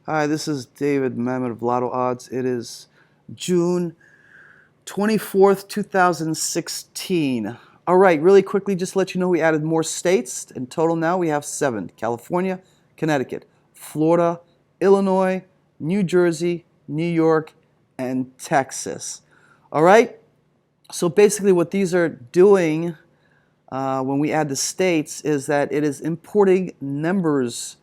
Hi, this is David Mamet of Lottodds. It is June 24th, 2016. All right, really quickly, just to let you know we added more states. In total now we have 7. California, Connecticut, Florida, Illinois, New Jersey, New York, and Texas. All right, so basically what these are doing when we add the states is that it is importing numbers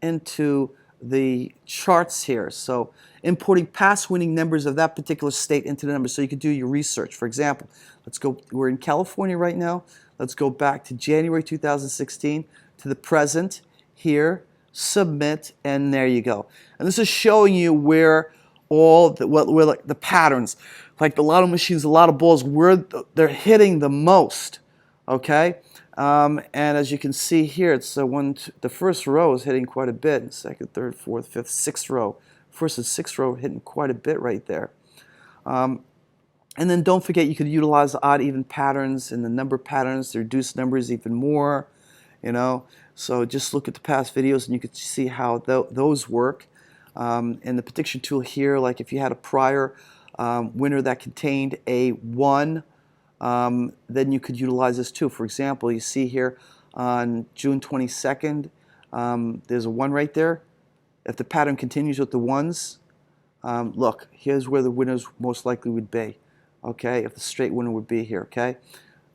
into the charts here. So importing past winning numbers of that particular state into the numbers so you can do your research. For example, let's go, we're in California right now. Let's go back to January 2016 to the present here, submit, and there you go. And this is showing you where all the, where like the patterns, like the lotto machines, a lot of balls, where they're hitting the most. Okay, and as you can see here, it's the first row is hitting quite a bit. Second, third, fourth, fifth, sixth row. First and sixth row hitting quite a bit right there. And then don't forget you could utilize the odd even patterns and the number patterns to reduce numbers even more. You know, so just look at the past videos and you can see how those work. And the prediction tool here, like if you had a prior winner that contained a 1. Then you could utilize this too. For example, you see here on June 22nd, there's a 1 right there. If the pattern continues with the 1s, look, here's where the winners most likely would be. Okay, if the straight winner would be here. Okay,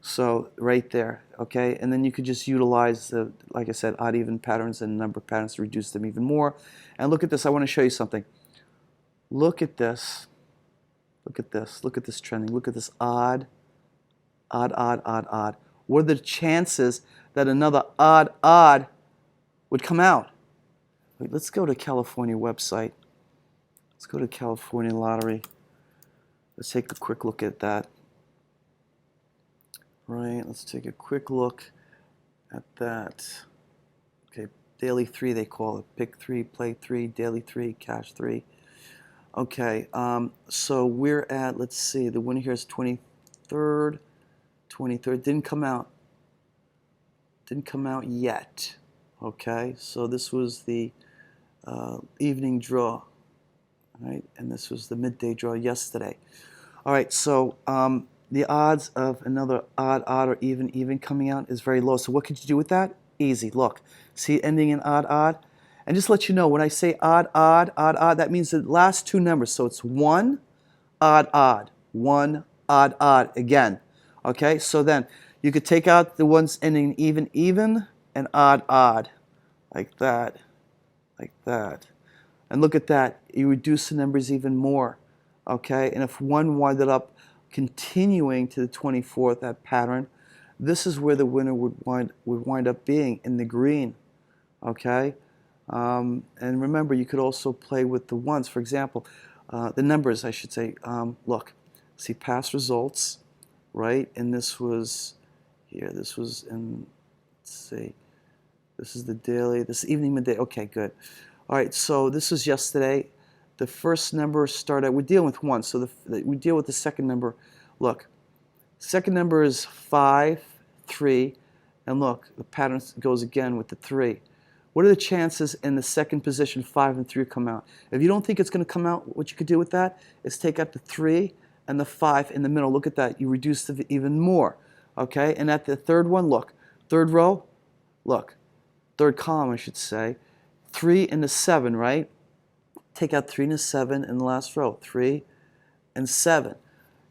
so right there. Okay, and then you could just utilize the, like I said, odd even patterns and number patterns to reduce them even more. And look at this. I want to show you something. Look at this. Look at this. Look at this trending. Look at this odd. Odd, odd, odd, odd. What are the chances that another odd would come out? Wait, let's go to California website. Let's go to California Lottery. Let's take a quick look at that. Right, let's take a quick look at that. Okay, daily 3 they call it. Pick 3, play 3, daily 3, cash 3. Okay, so we're at, let's see, the winner here is 23rd. 23rd didn't come out yet. Okay, so this was the evening draw, right? And this was the midday draw yesterday. All right, so the odds of another odd or even coming out is very low. So what could you do with that? Easy. Look, see ending in odd, and just let you know when I say odd, that means the last 2 numbers. So it's 1 odd, 1 odd again. Okay, so then you could take out the ones ending even, and odd, like that, like that. And look at that, you reduce the numbers even more. Okay, and if 1 winded up continuing to the 24th, that pattern, this is where the winner would wind up being in the green. Okay, and remember, you could also play with the ones. For example, the numbers, I should say. Look, see past results. Right, and this was here. This was in, let's see, this is the daily, this evening, midday. Okay, good. All right, so this was yesterday. The first number started, we're dealing with 1, so we deal with the second number. Look, second number is 5, 3, and look, the pattern goes again with the 3. What are the chances in the second position 5 and 3 come out? If you don't think it's going to come out, what you could do with that is take out the 3 and the 5 in the middle. Look at that. You reduce it even more. Okay? And at the third one, look. Third row, look. Third column, I should say. 3 and the 7, right? Take out 3 and the 7 in the last row. 3 and 7.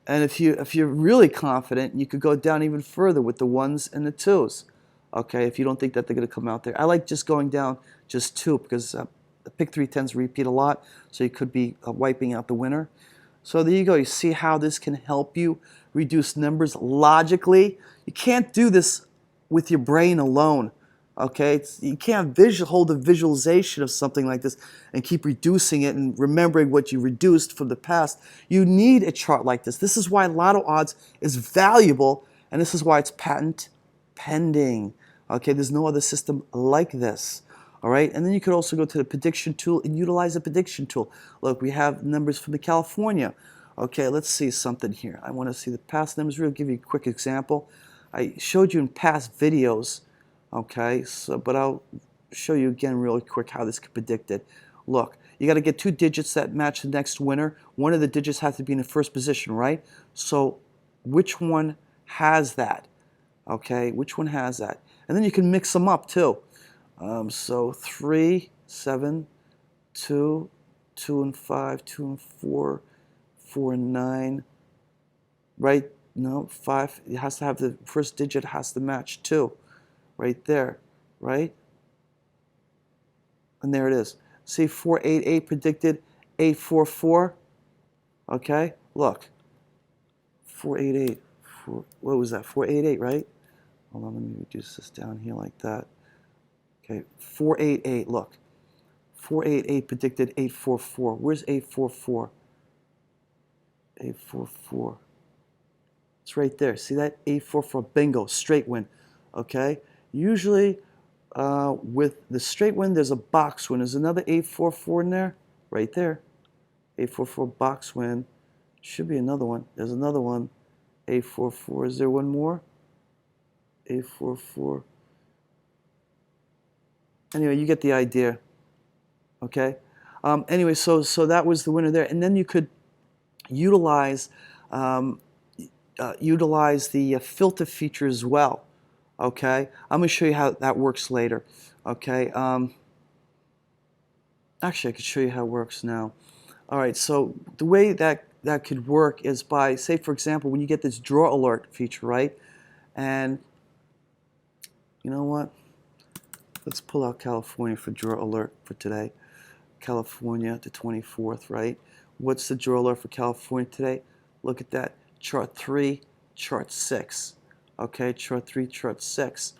And if you're really confident, you could go down even further with the 1s and the 2s. Okay? If you don't think that they're going to come out there. I like just going down just 2 because the pick 3 tends to repeat a lot. So you could be wiping out the winner. So there you go. You see how this can help you reduce numbers logically. You can't do this with your brain alone. Okay, you can't hold a visualization of something like this and keep reducing it and remembering what you reduced from the past. You need a chart like this. This is why Lottodds is valuable, and this is why it's patent pending. Okay, there's no other system like this. All right, and then you could also go to the prediction tool and utilize the prediction tool. Look, we have numbers from the California. Okay, let's see something here. I want to see the past numbers. We'll give you a quick example. I showed you in past videos. Okay, so but I'll show you again really quick how this could predict it. Look, you got to get 2 digits that match the next winner. One of the digits has to be in the first position, right? So which one has that? Okay, which one has that? And then you can mix them up too. So 3, 7, 2, 2 and 5, 2 and 4, 4 and 9, right? No, 5, it has to have the first digit has to match 2, right there, right? And there it is. See, 488 predicted 844. Okay, look, 488. What was that? 488, right? Hold on, let me reduce this down here like that. Okay, 488. Look, 488 predicted 844. Where's 844? 844. It's right there. See that? 844. Bingo. Straight win. Okay. Usually, with the straight win, there's a box win. There's another 844 in there. Right there. 844 box win. Should be another one. There's another one. 844. Is there one more? 844. Anyway, you get the idea. Okay. Anyway, so that was the winner there, and then you could utilize the filter feature as well. Okay. I'm going to show you how that works later. Okay. Actually, I could show you how it works now. All right. So the way that could work is by, say, for example, when you get this draw alert feature, right? And you know what? Let's pull out California for draw alert for today. California, the 24th, right? What's the draw alert for California today? Look at that. Chart 3, chart 6. Okay, chart 3, chart 6.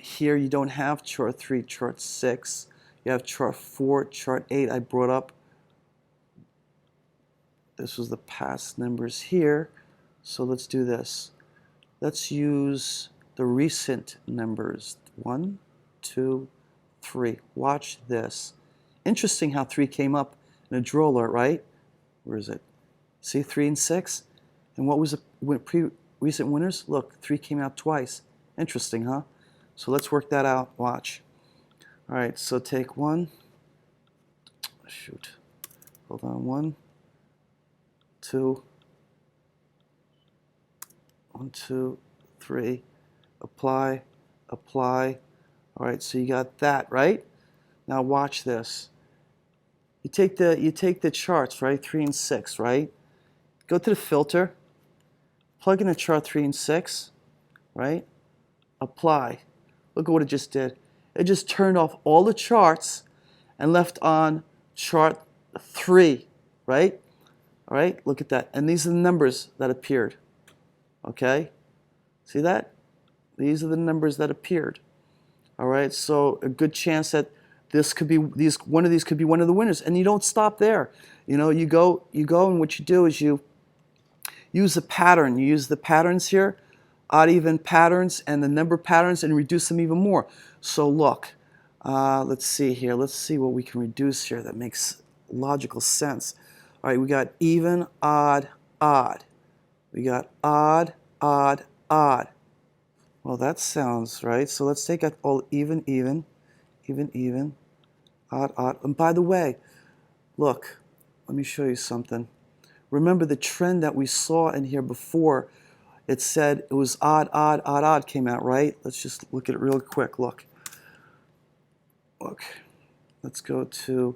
Here you don't have chart 3, chart 6. You have chart 4, chart 8 I brought up. This was the past numbers here. So let's do this. Let's use the recent numbers. 1, 2, 3. Watch this. Interesting how 3 came up in a draw alert, right? Where is it? See 3 and 6? And what was the recent winners? Look, 3 came out twice. Interesting, huh? So let's work that out. Watch. All right, so take 1. Shoot. Hold on. 1, 2. 1, 2, 3. Apply. Apply. All right, so you got that, right? Now watch this. You take the charts, right? 3 and 6, right? Go to the filter, plug in the chart 3 and 6, right? Apply. Look at what it just did. It just turned off all the charts and left on chart 3, right? All right, look at that. And these are the numbers that appeared. Okay? See that? These are the numbers that appeared. All right, so a good chance that this could be one of these could be one of the winners, and you don't stop there. You know, you go, and what you do is you use a pattern. You use the patterns here, odd even patterns, and the number patterns, and reduce them even more. So look, let's see here. Let's see what we can reduce here that makes logical sense. All right, we got even, odd, odd. We got odd, odd, odd. Well, that sounds right. So let's take out all even, even, odd, odd. And by the way, look, let me show you something. Remember the trend that we saw in here before? It said it was odd, odd, odd, odd came out, right? Let's just look at it real quick. Look. Look. Let's go to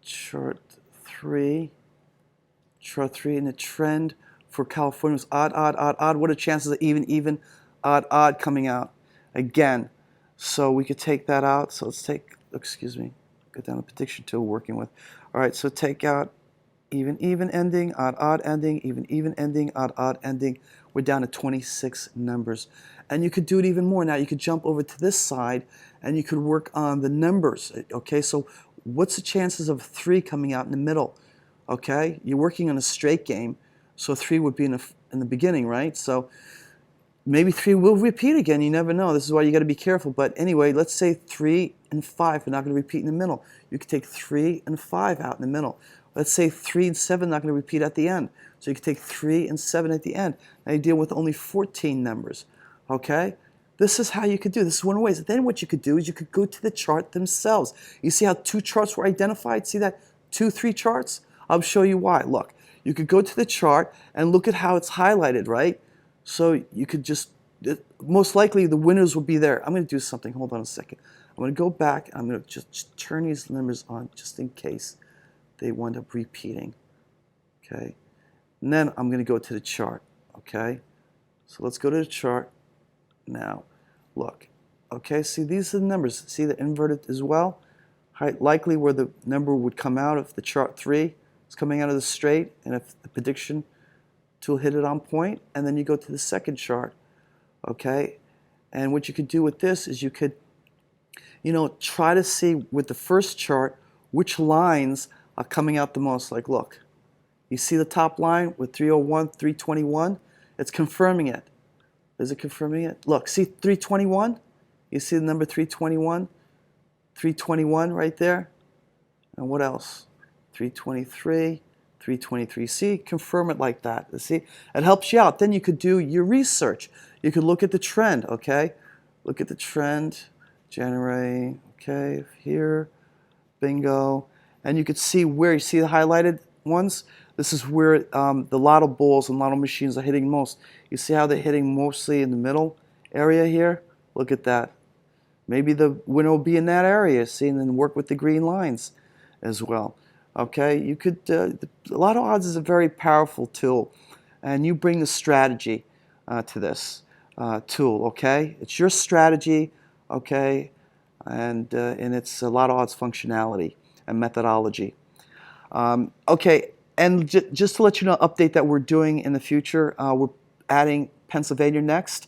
chart 3. Chart 3, and the trend for California was odd, odd, odd, odd. What are the chances of even, even, odd, odd coming out again? So we could take that out. So let's take, excuse me, go down the prediction tool we're working with. All right, so take out even, even ending, odd, odd ending, even, even ending, odd, odd ending. We're down to 26 numbers. And you could do it even more. Now you could jump over to this side and you could work on the numbers. Okay, so what's the chances of 3 coming out in the middle? Okay, you're working on a straight game, so 3 would be in the beginning, right? So maybe 3 will repeat again. You never know. This is why you got to be careful. But anyway, let's say 3 and 5 are not going to repeat in the middle. You could take 3 and 5 out in the middle. Let's say 3 and 7 are not going to repeat at the end. So you could take 3 and 7 at the end. Now you deal with only 14 numbers. Okay? This is how you could do. This is one of the ways. Then what you could do is you could go to the chart themselves. You see how 2 charts were identified? See that 2, 3 charts? I'll show you why. Look, you could go to the chart and look at how it's highlighted, right? So you could just, most likely the winners will be there. I'm going to do something. Hold on a second. I'm going to go back. I'm going to just turn these numbers on just in case they wind up repeating. Okay. And then I'm going to go to the chart. Okay. So let's go to the chart. Now, look, okay, see these are the numbers. See the inverted as well? Likely where the number would come out if the chart 3 is coming out of the straight and if the prediction tool hit it on point. And then you go to the second chart, okay? And what you could do with this is you could, try to see with the first chart which lines are coming out the most. Like, look, you see the top line with 301, 321? It's confirming it. Is it confirming it? Look, see 321? You see the number 321? 321 right there. And what else? 323, 323. See, confirm it like that. See, it helps you out. Then you could do your research. You could look at the trend, okay? Look at the trend, January, okay, here, bingo. And you could see where, you see the highlighted ones? This is where the lotto balls and lotto machines are hitting most. You see how they're hitting mostly in the middle area here? Look at that. Maybe the winner will be in that area, see, and then work with the green lines as well. Okay, you could, Lottodds is a very powerful tool, and you bring the strategy to this tool, okay? It's your strategy, okay, and it's Lottodds functionality and methodology. Okay, and just to let you know, update that we're doing in the future, we're adding Pennsylvania next,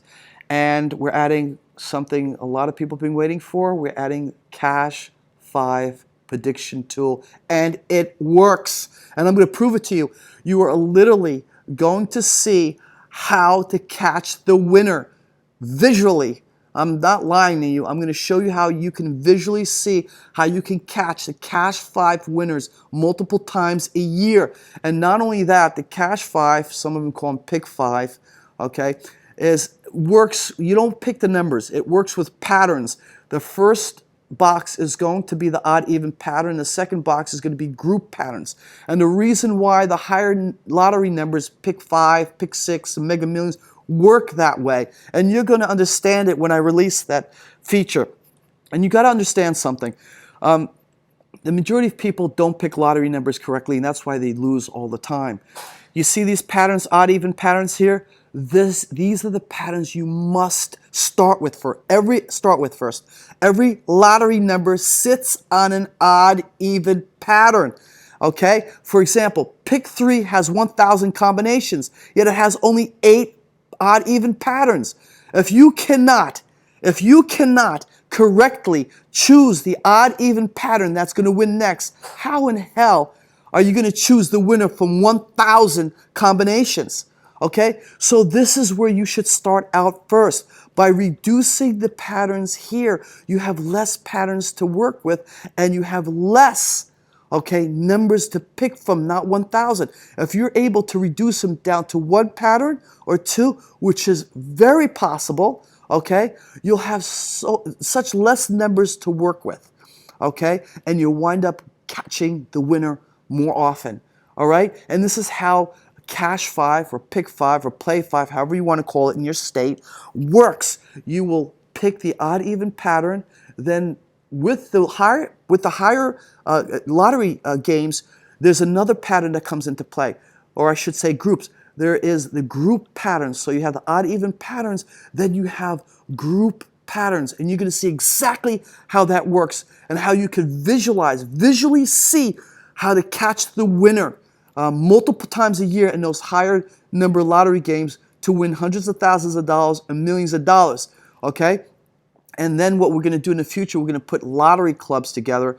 and we're adding something a lot of people have been waiting for. We're adding Cash 5 prediction tool, and it works. And I'm going to prove it to you. You are literally going to see how to catch the winner visually. I'm not lying to you. I'm going to show you how you can visually see how you can catch the Cash 5 winners multiple times a year. And not only that, the Cash 5, some of them call them Pick 5, okay, works, you don't pick the numbers. It works with patterns. The first box is going to be the odd even pattern. The second box is going to be group patterns. And the reason why the higher lottery numbers, Pick 5, Pick 6, and Mega Millions, work that way. And you're going to understand it when I release that feature. And you got to understand something. The majority of people don't pick lottery numbers correctly, and that's why they lose all the time. You see these patterns, odd even patterns here? These are the patterns you must start with first. Every lottery number sits on an odd even pattern. Okay? For example, Pick 3 has 1,000 combinations, yet it has only 8 odd even patterns. If you cannot correctly choose the odd even pattern that's going to win next, how in hell are you going to choose the winner from 1,000 combinations? Okay, so this is where you should start out first. By reducing the patterns here, you have less patterns to work with, and you have less, okay, numbers to pick from, not 1,000. If you're able to reduce them down to 1 pattern or 2, which is very possible, okay, you'll have such less numbers to work with, okay, and you'll wind up catching the winner more often, all right? And this is how Cash 5 or Pick 5 or Play 5, however you want to call it in your state, works. You will pick the odd even pattern, then with the higher lottery games, there's another pattern that comes into play, or I should say groups. There is the group patterns. So you have the odd even patterns, then you have group patterns, and you're going to see exactly how that works and how you can visually see how to catch the winner multiple times a year in those higher number lottery games to win hundreds of thousands of dollars and millions of dollars, okay? And then what we're going to do in the future, we're going to put lottery clubs together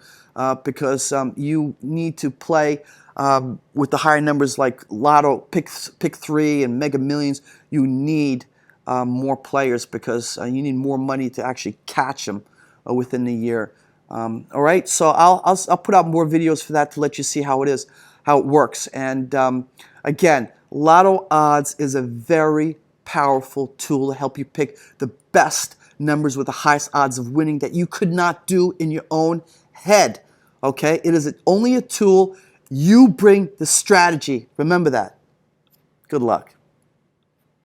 because you need to play with the higher numbers like Lotto, Pick 3 and Mega Millions. You need more players because you need more money to actually catch them within the year. All right, so I'll put out more videos for that to let you see how it works. And again, Lottodds is a very powerful tool to help you pick the best numbers with the highest odds of winning that you could not do in your own head. Okay? It is only a tool. You bring the strategy. Remember that. Good luck.